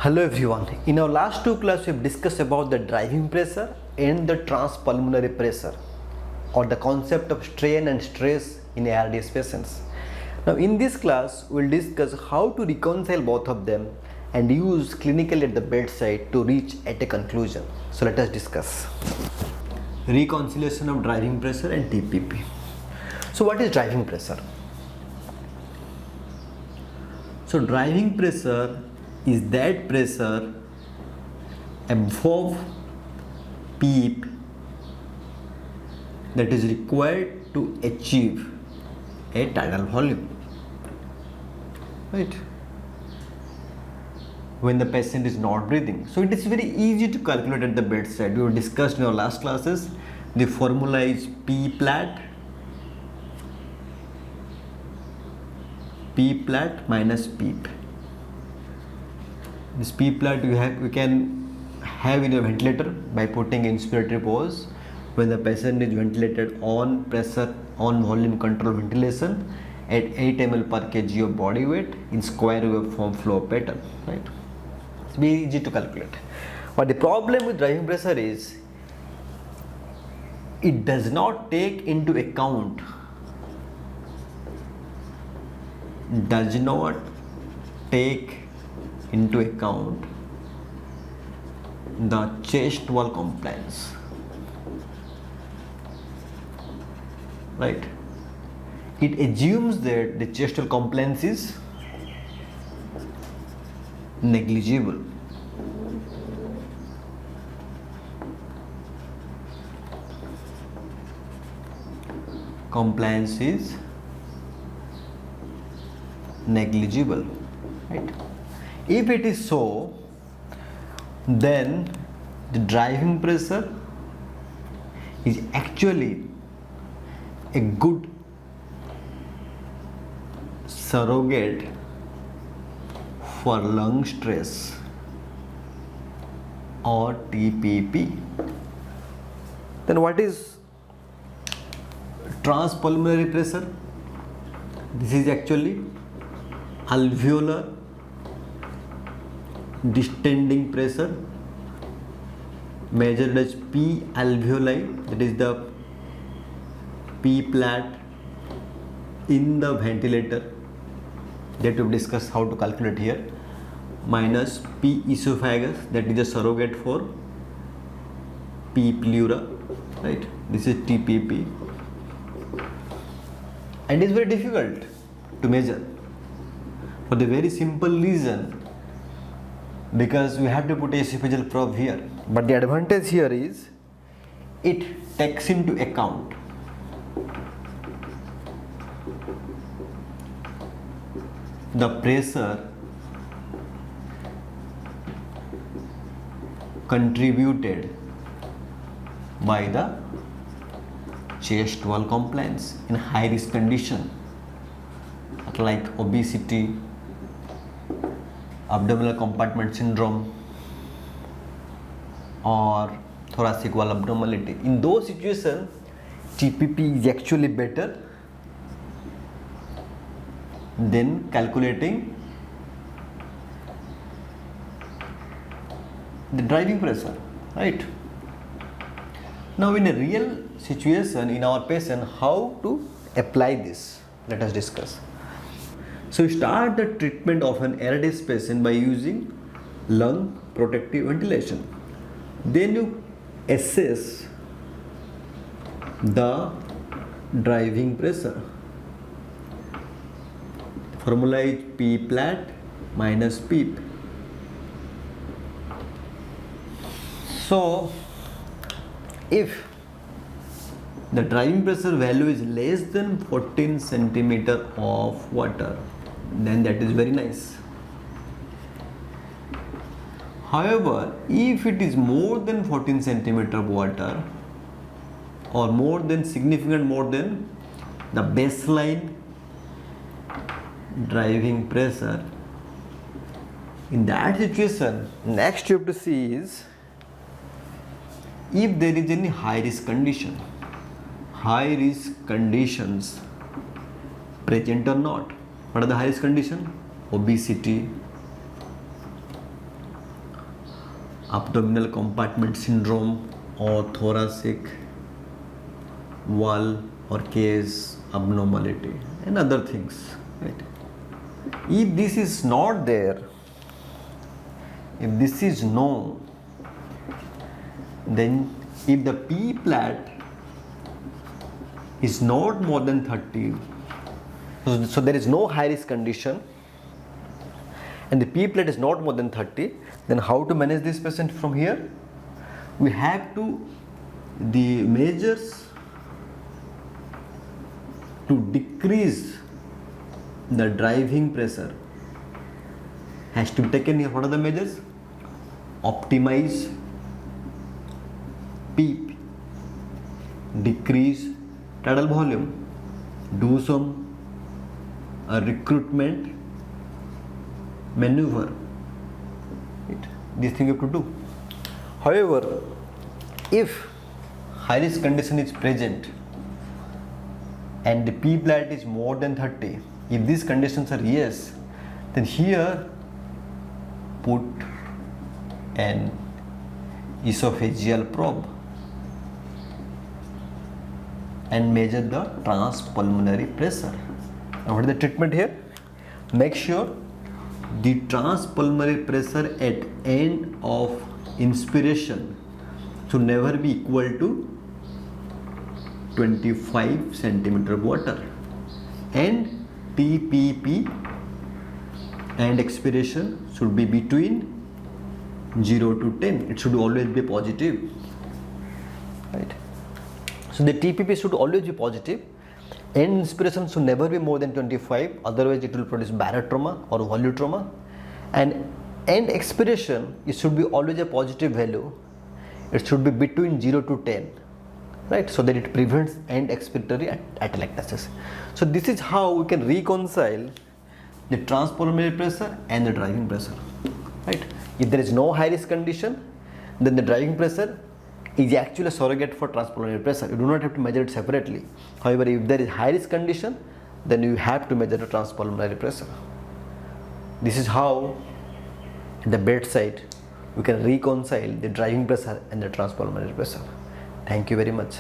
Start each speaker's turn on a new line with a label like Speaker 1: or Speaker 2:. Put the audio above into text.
Speaker 1: Hello everyone. In our last two classes, we have discussed about the driving pressure and the transpulmonary pressure, or the concept of strain and stress in ARDS patients. Now in this class, we will discuss how to reconcile both of them and use clinically at the bedside to reach at a conclusion. So let us discuss. Reconciliation of driving pressure and TPP. So what is driving pressure? So driving pressure is that pressure above PEEP that is required to achieve a tidal volume, right? When the patient is not breathing. So it is very easy to calculate at the bedside. We have discussed in our last classes. The formula is P flat minus PEEP. This P flat we can have in a ventilator by putting inspiratory pose when the patient is ventilated on pressure on volume control ventilation at 8 ml per kg of body weight in square waveform flow pattern, right? It's very easy to calculate. But the problem with driving pressure is it does not take into account the chest wall compliance, right? It assumes that the chest wall compliance is negligible. Compliance is negligible, right? If it is so, then the driving pressure is actually a good surrogate for lung stress or TPP. Then what is transpulmonary pressure? This is actually alveolar distending pressure measured as P alveoli, that is the P flat in the ventilator that we've discussed how to calculate here, minus P esophagus, that is the surrogate for P pleura, right? This is TPP, and it is very difficult to measure for the very simple reason because we have to put a esophageal probe here. But the advantage here is it takes into account the pressure contributed by the chest wall compliance in high risk condition like obesity, abdominal compartment syndrome, or thoracic wall abnormality. In those situations, TPP is actually better than calculating the driving pressure, right? Now in a real situation in our patient, how to apply this? Let us discuss. So you start the treatment of an ARDS patient by using lung protective ventilation. Then you assess the driving pressure. Formula is P flat minus PEEP. So if the driving pressure value is less than 14 centimeter of water, then that is very nice. However, if it is more than 14 centimeter of water or significant more than the baseline driving pressure, in that situation, next you have to see is if there is any high risk condition, high risk conditions present or not. What are the high risk conditions? Obesity, abdominal compartment syndrome or thoracic wall or case abnormality and other things, right? If this is not there, if this is no, then if the P flat is not more than 30, so there is no high risk condition, and the P plate is not more than 30, then how to manage this patient from here? We have to, the measures to decrease the driving pressure has to be taken here. What are the measures? Optimize PEEP, decrease tidal volume, do some recruitment maneuver. This thing you have to do. However, if high risk condition is present and the P flat is more than 30, if these conditions are yes, then here put an esophageal probe and measure the transpulmonary pressure. Now what is the treatment here? Make sure the transpulmonary pressure at end of inspiration should never be equal to 25 centimeter of water, and TPP and expiration should be between 0 to 10. It should always be positive, right? So the TPP should always be positive. End inspiration should never be more than 25, otherwise it will produce barotrauma or volutrauma. And end expiration, it should be always a positive value. It should be between 0 to 10, right? So that it prevents end expiratory atelectasis. So this is how we can reconcile the transpulmonary pressure and the driving pressure, right? If there is no high risk condition, then the driving pressure is actually a surrogate for transpulmonary pressure. You do not have to measure it separately. However, if there is high risk condition, then you have to measure the transpulmonary pressure. This is how at the bedside we can reconcile the driving pressure and the transpulmonary pressure. Thank you very much.